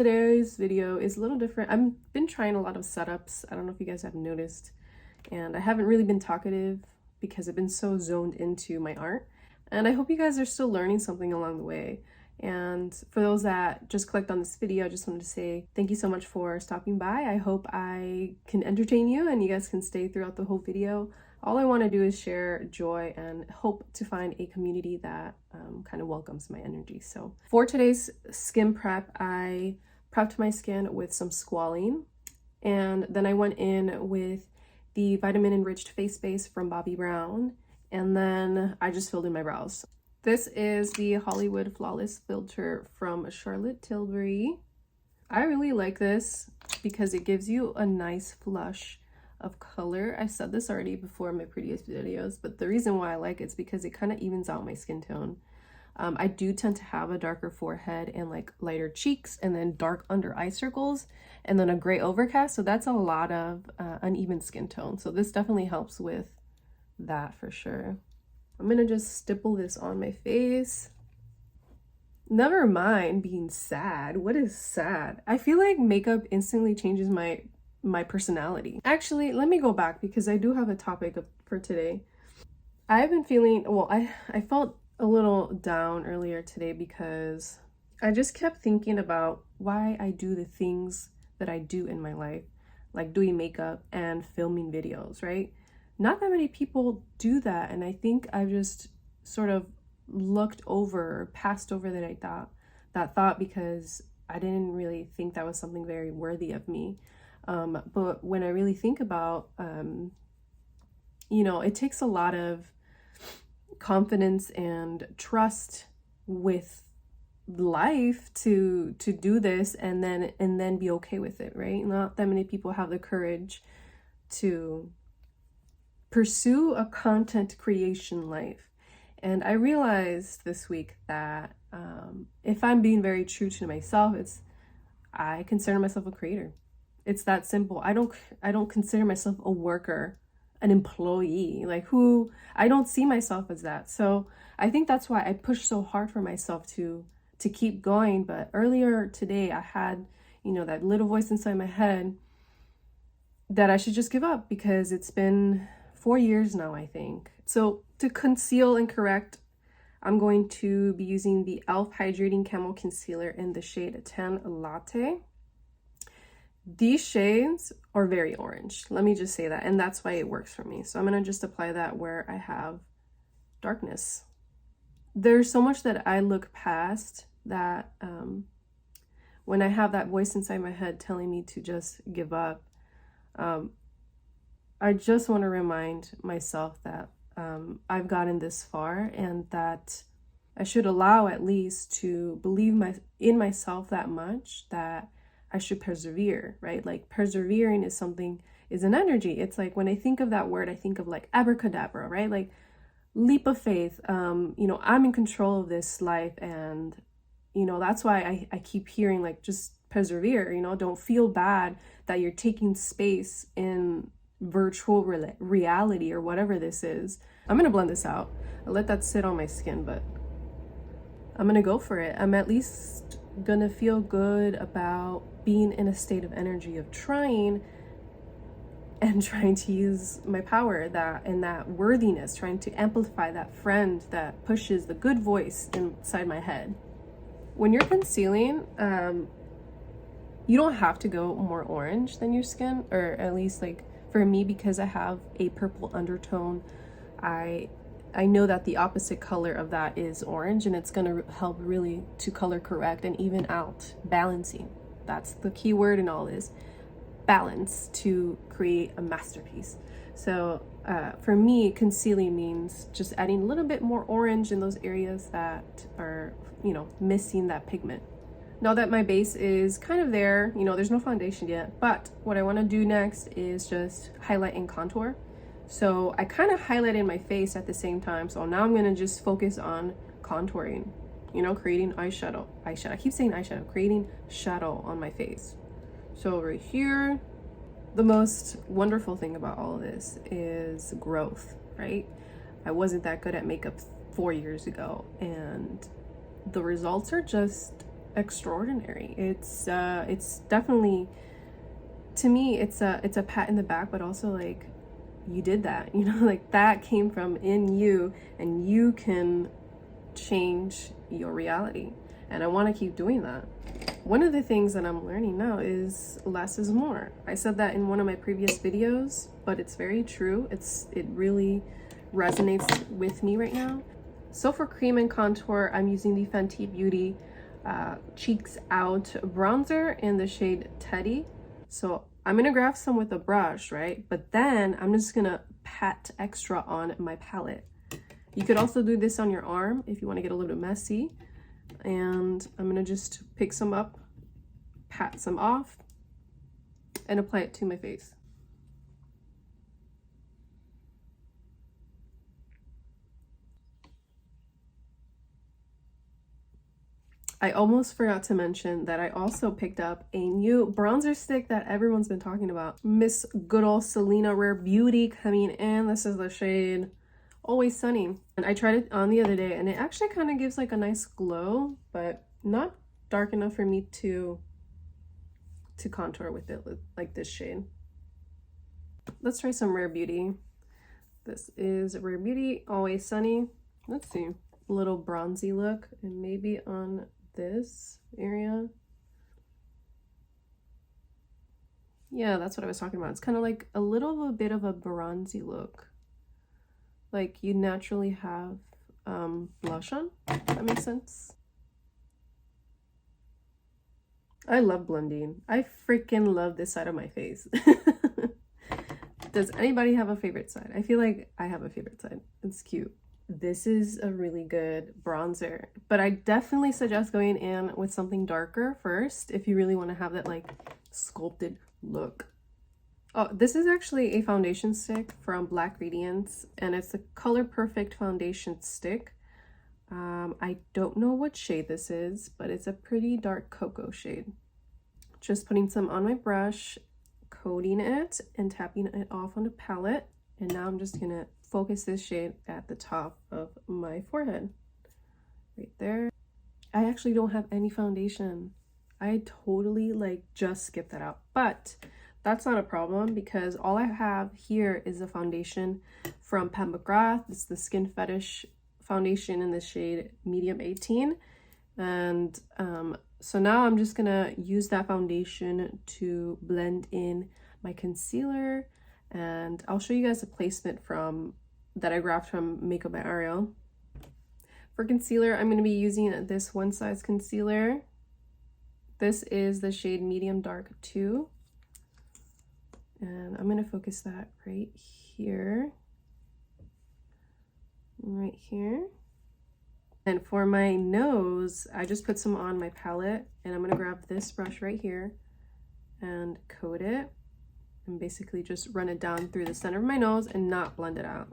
Today's video is a little different. I've been trying a lot of setups. I don't know if you guys have noticed, and I haven't really been talkative because I've been so zoned into my art. And I hope you guys are still learning something along the way. And for those that just clicked on this video, I just wanted to say thank you so much for stopping by. I hope I can entertain you and you guys can stay throughout the whole video. All I want to do is share joy and hope to find a community that kind of welcomes my energy. So for today's skin prep, I prepped my skin with some squalene, and then I went in with the vitamin enriched face base from Bobbi Brown, and then I just filled in my brows. This is the Hollywood Flawless filter from Charlotte Tilbury. I really like this because it gives you a nice flush of color. I said this already before in my previous videos, but the reason why I like it is because it kind of evens out my skin tone. I do tend to have a darker forehead and like lighter cheeks, and then dark under eye circles, and then a gray overcast. So that's a lot of uneven skin tone. So this definitely helps with that for sure. I'm gonna just stipple this on my face. Never mind being sad. What is sad? I feel like makeup instantly changes my personality. Actually, let me go back because I do have a topic for today. I've been feeling, well, I felt a little down earlier today because I just kept thinking about why I do the things that I do in my life, like doing makeup and filming videos, right? Not that many people do that, and I think I've just sort of looked over, passed over that thought because I didn't really think that was something very worthy of me. But when I really think about, it takes a lot of confidence and trust with life to do this and then be okay with it, right? Not that many people have the courage to pursue a content creation life. And I realized this week that if I'm being very true to myself, I consider myself a creator. It's that simple. I don't consider myself a worker, an employee, I don't see myself as that. So I think that's why I push so hard for myself to keep going. But earlier today I had, that little voice inside my head that I should just give up because it's been 4 years now, I think. So to conceal and correct, I'm going to be using the e.l.f. Hydrating Camo Concealer in the shade 10 Latte. These shades are very orange, let me just say that, and that's why it works for me. So I'm gonna just apply that where I have darkness. There's so much that I look past that when I have that voice inside my head telling me to just give up, I just want to remind myself that I've gotten this far and that I should allow at least to believe in myself that much that I should persevere, right? Like persevering is an energy. It's like when I think of that word, I think of like abracadabra, right? Like leap of faith. I'm in control of this life, and that's why I keep hearing like just persevere. Don't feel bad that you're taking space in virtual reality or whatever this is. I'm gonna blend this out. I'll let that sit on my skin, but I'm gonna go for it. I'm at least gonna feel good about being in a state of energy of trying to use my power, that worthiness, trying to amplify that friend that pushes the good voice inside my head. When you're concealing, you don't have to go more orange than your skin, or at least like for me, because I have a purple undertone, I know that the opposite color of that is orange, and it's going to help really to color correct and even out, balancing. That's the key word in all this, balance, to create a masterpiece. So for me, concealing means just adding a little bit more orange in those areas that are, missing that pigment. Now that my base is kind of there, there's no foundation yet, but what I want to do next is just highlight and contour. So I kind of highlighted my face at the same time. So now I'm going to just focus on contouring, creating eyeshadow. I keep saying eyeshadow, creating shadow on my face. So right here, the most wonderful thing about all of this is growth, right? I wasn't that good at makeup 4 years ago, and the results are just extraordinary. It's definitely, to me, it's a pat in the back, but also like, you did that, you know, like that came from in you, and you can change your reality. And I want to keep doing that. One of the things that I'm learning now is less is more. I said that in one of my previous videos, but it's very true. It really resonates with me right now. So for cream and contour, I'm using the Fenty Beauty Cheeks Out bronzer in the shade Teddy. So I'm gonna grab some with a brush, right? But then I'm just gonna pat extra on my palette. You could also do this on your arm if you want to get a little bit messy. And I'm gonna just pick some up, pat some off, and apply it to my face. I almost forgot to mention that I also picked up a new bronzer stick that everyone's been talking about. Miss good old Selena Rare Beauty coming in. This is the shade Always Sunny. And I tried it on the other day, and it actually kind of gives like a nice glow, but not dark enough for me to contour with it, like this shade. Let's try some Rare Beauty. This is Rare Beauty Always Sunny. Let's see. A little bronzy look, and maybe on this area. Yeah, that's what I was talking about. It's kind of like a little bit of a bronzy look, like you naturally have blush on, if that makes sense. I love blending. I freaking love this side of my face. Does anybody have a favorite side? I feel like I have a favorite side. It's cute. This is a really good bronzer, but I definitely suggest going in with something darker first if you really want to have that like sculpted look. Oh, this is actually a foundation stick from Black Radiance, and it's the Color Perfect foundation stick. I don't know what shade this is, but it's a pretty dark cocoa shade. Just putting some on my brush, coating it, and tapping it off on the palette. And now I'm just gonna focus this shade at the top of my forehead, right there. I actually don't have any foundation. I totally like just skipped that out, but that's not a problem because all I have here is a foundation from Pat McGrath. It's the Skin Fetish foundation in the shade Medium 18. And so now I'm just gonna use that foundation to blend in my concealer, and I'll show you guys a placement from that I grabbed from Makeup by Ariel. For concealer, I'm going to be using this One Size concealer. This is the shade Medium Dark 2. And I'm going to focus that right here. Right here. And for my nose, I just put some on my palette, and I'm going to grab this brush right here and coat it. And basically just run it down through the center of my nose and not blend it out.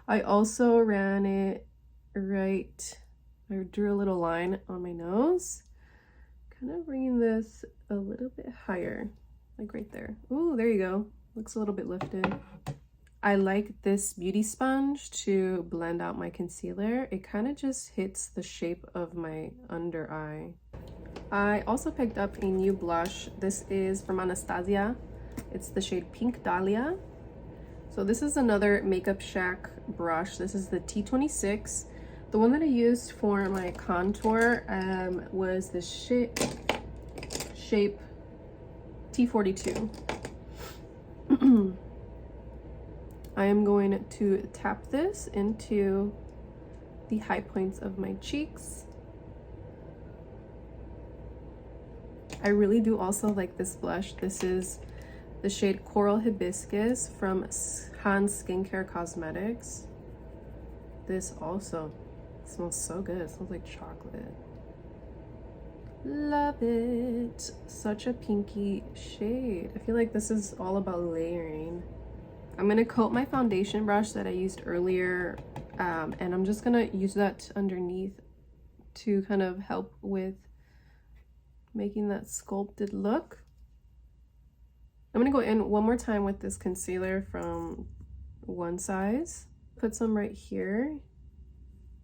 I also ran it right, I drew a little line on my nose, kind of bringing this a little bit higher, like right there. Ooh, there you go. Looks a little bit lifted. I like this beauty sponge to blend out my concealer. It kind of just hits the shape of my under eye. I also picked up a new blush. This is from Anastasia. It's the shade Pink Dahlia. So this is another Makeup Shack brush. This is the T26. The one that I used for my contour was the shape T42. I am going to tap this into the high points of my cheeks. I really do also like this blush. This is the shade Coral Hibiscus from Hans Skincare Cosmetics. This also smells so good. It smells like chocolate. Love it. Such a pinky shade. I feel like this is all about layering. I'm gonna coat my foundation brush that I used earlier, and I'm just gonna use that underneath to kind of help with making that sculpted look. I'm gonna go in one more time with this concealer from One Size. Put some right here.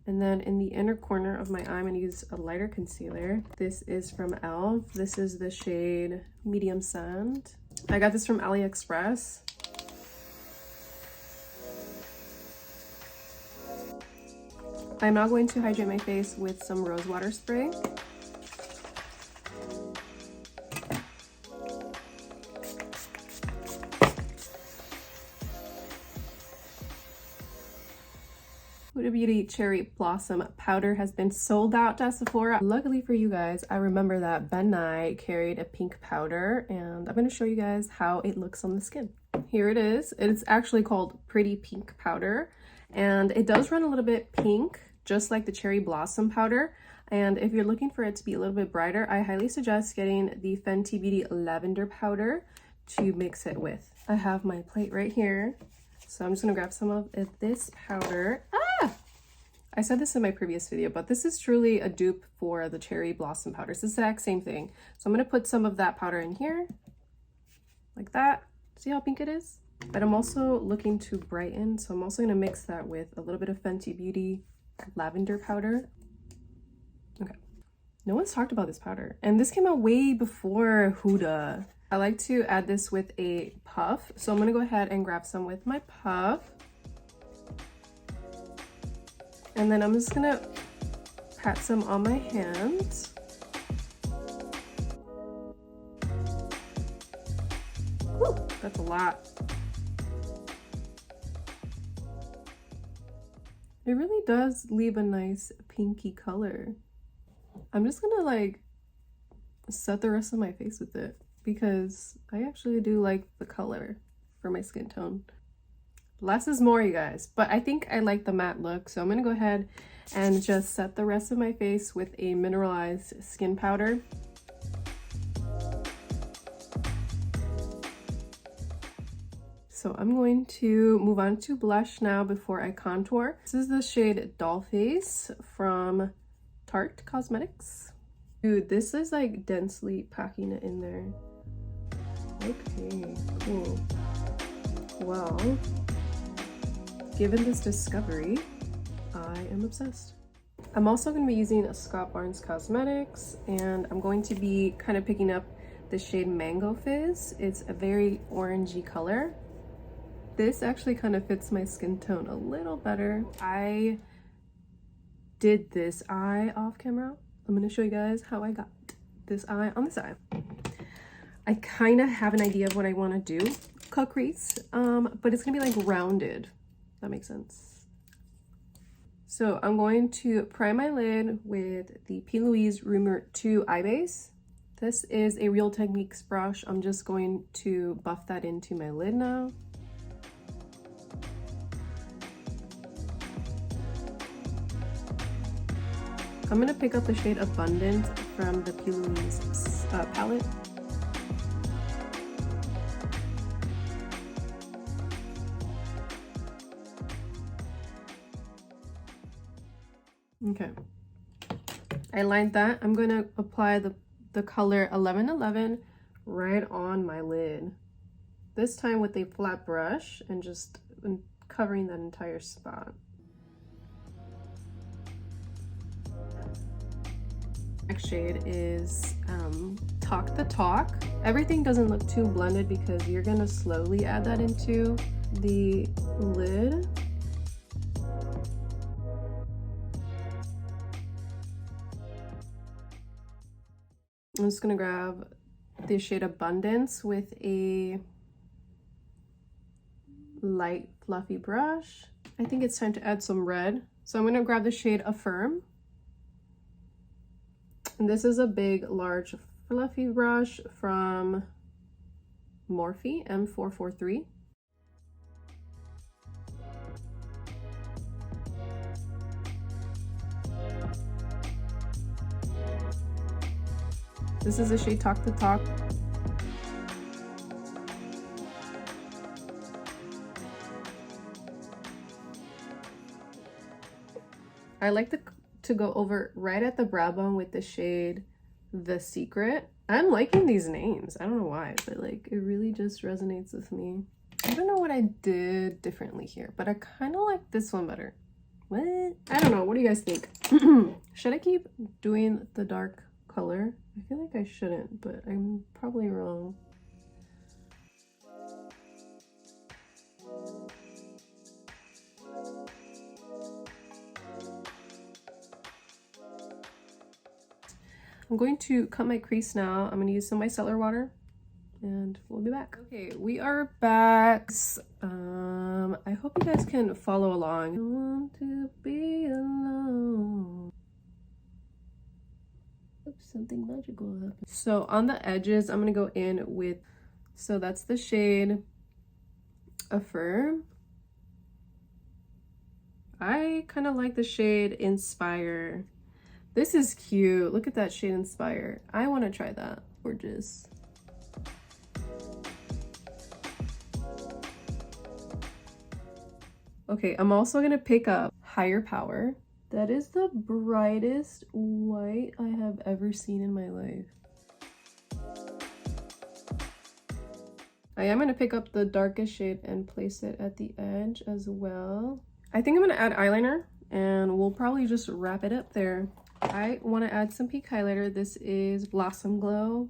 And then in the inner corner of my eye, I'm gonna use a lighter concealer. This is from e.l.f. This is the shade Medium Sand. I got this from AliExpress. I'm now going to hydrate my face with some rose water spray. Huda Beauty Cherry Blossom Powder has been sold out at Sephora. Luckily for you guys, I remember that Ben Nye carried a pink powder, and I'm going to show you guys how it looks on the skin. Here it is. It's actually called Pretty Pink Powder, and it does run a little bit pink, just like the Cherry Blossom Powder. And if you're looking for it to be a little bit brighter, I highly suggest getting the Fenty Beauty Lavender Powder to mix it with. I have my plate right here, so I'm just going to grab some of this powder. I said this in my previous video, but this is truly a dupe for the Cherry Blossom Powder. It's the exact same thing. So I'm going to put some of that powder in here, like that. See how pink it is? But I'm also looking to brighten, so I'm also going to mix that with a little bit of Fenty Beauty Lavender Powder. Okay. No one's talked about this powder, and this came out way before Huda. I like to add this with a puff, so I'm going to go ahead and grab some with my puff. And then I'm just gonna pat some on my hands. Woo, that's a lot. It really does leave a nice pinky color. I'm just gonna like set the rest of my face with it because I actually do like the color for my skin tone. Less is more, you guys, but I think I like the matte look, so I'm gonna go ahead and just set the rest of my face with a mineralized skin powder. So I'm going to move on to blush now before I contour. This is the shade Dollface from Tarte Cosmetics. Dude, this is like densely packing it in there. Okay, cool. Well, given this discovery, I am obsessed. I'm also going to be using a Scott Barnes Cosmetics, and I'm going to be kind of picking up the shade Mango Fizz. It's a very orangey color. This actually kind of fits my skin tone a little better. I did this eye off camera. I'm going to show you guys how I got this eye on this eye. I kind of have an idea of what I want to do. Cut crease, but it's going to be like rounded. That makes sense. So I'm going to prime my lid with the P. Louise Rumor 2 Eye Base. This is a Real Techniques brush. I'm just going to buff that into my lid now. I'm going to pick up the shade Abundant from the P. Louise palette. Okay, I lined that. I'm going to apply the color 1111 right on my lid. This time with a flat brush and just covering that entire spot. Next shade is Talk the Talk. Everything doesn't look too blended because you're going to slowly add that into the lid. I'm just gonna grab the shade Abundance with a light fluffy brush. I think it's time to add some red. So I'm gonna grab the shade Affirm. And this is a big, large, fluffy brush from Morphe M443. This is the shade Talk the Talk. I like to go over right at the brow bone with the shade The Secret. I'm liking these names. I don't know why, but like it really just resonates with me. I don't know what I did differently here, but I kind of like this one better What? I don't know. What do you guys think? Should I keep doing the dark color? I feel like I shouldn't, but I'm probably wrong. I'm going to cut my crease now. I'm going to use some micellar water and we'll be back. Okay, we are back. I hope you guys can follow along. I want to be alone. Oops, something magical happened. So on the edges, I'm going to go in with, so that's the shade Affirm. I kind of like the shade Inspire. This is cute. Look at that shade Inspire. I want to try that. Gorgeous. Okay, I'm also going to pick up Higher Power. That is the brightest white I have ever seen in my life. I am going to pick up the darkest shade and place it at the edge as well. I think I'm going to add eyeliner and we'll probably just wrap it up there. I want to add some pink highlighter. This is Blossom Glow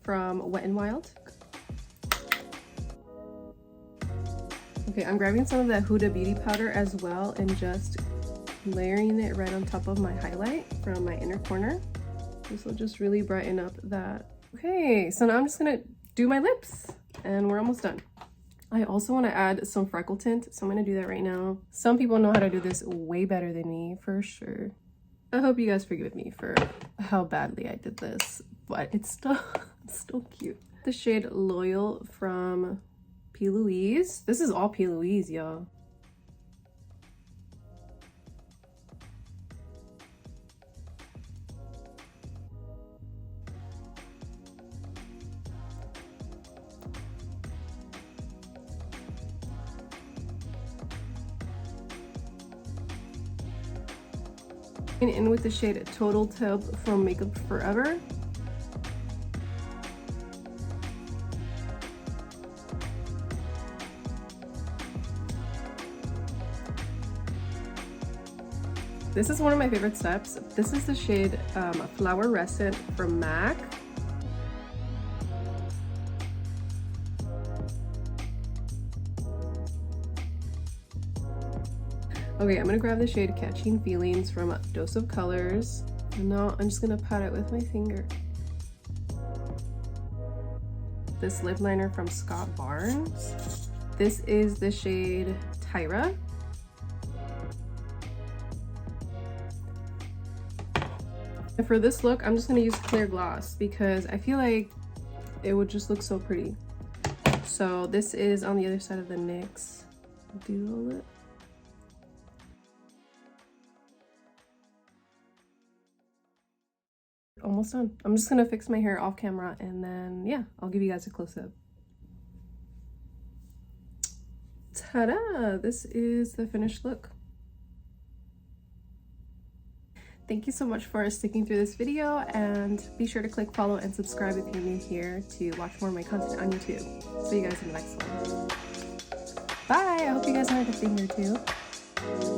from Wet n Wild. Okay, I'm grabbing some of that Huda Beauty powder as well and just layering it right on top of my highlight from my inner corner. This will just really brighten up that. Okay, so now I'm just gonna do my lips and we're almost done. I also want to add some freckle tint, so I'm gonna do that right now. Some people know how to do this way better than me, for sure. I hope you guys forgive me for how badly I did this, but it's still cute. The shade Loyal from P. Louise. This is all P. Louise, y'all. In with the shade Total Taupe from Makeup Forever. This is one of my favorite steps. This is the shade Flowerescent from MAC. Okay, I'm gonna grab the shade Catching Feelings from Dose of Colors. And now I'm just gonna pat it with my finger. This lip liner from Scott Barnes. This is the shade Tyra. And for this look, I'm just gonna use clear gloss because I feel like it would just look so pretty. So this is on the other side of the NYX duo lip. Almost done. I'm just gonna fix my hair off camera and then yeah, I'll give you guys a close-up. Ta-da! This is the finished look. Thank you so much for sticking through this video and be sure to click follow and subscribe if you're new here to watch more of my content on YouTube. See you guys in the next one. Bye! I hope you guys learned a thing or two.